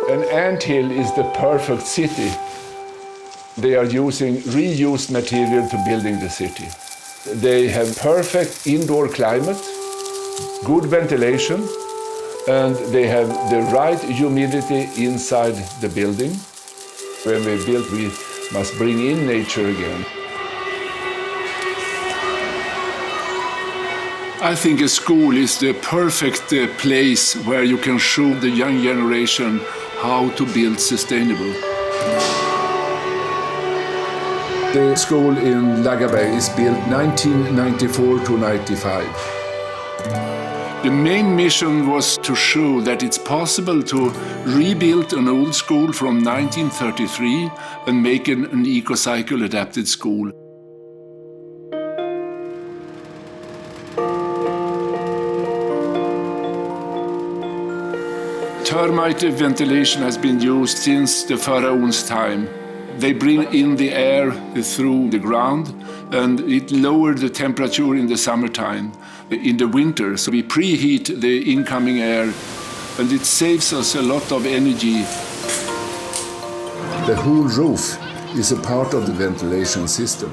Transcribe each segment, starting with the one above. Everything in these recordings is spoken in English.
An anthill is the perfect city. They are using reused material to building the city. They have perfect indoor climate, good ventilation, and they have the right humidity inside the building. When we build, we must bring in nature again. I think a school is the perfect place where you can show the young generation how to build sustainable. The school in Lagabay is built 1994 to 95. The main mission was to show that it's possible to rebuild an old school from 1933 and make an eco-cycle adapted school. Termite ventilation has been used since the pharaohs' time. They bring in the air through the ground, and it lowered the temperature in the summertime. In the winter, so we preheat the incoming air, and it saves us a lot of energy. The whole roof is a part of the ventilation system,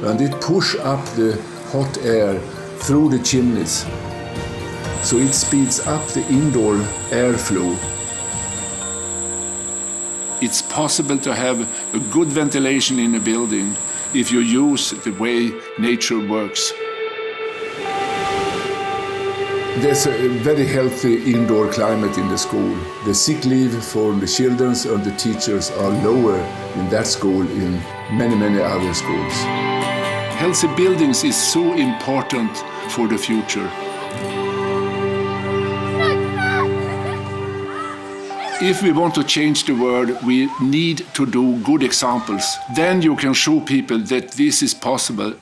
and it pushes up the hot air through the chimneys. So it speeds up the indoor airflow. It's possible to have a good ventilation in a building if you use the way nature works. There's a very healthy indoor climate in the school. The sick leave for the children and the teachers are lower in that school in many other schools. Healthy buildings is so important for the future. If we want to change the world, we need to do good examples. Then you can show people that this is possible.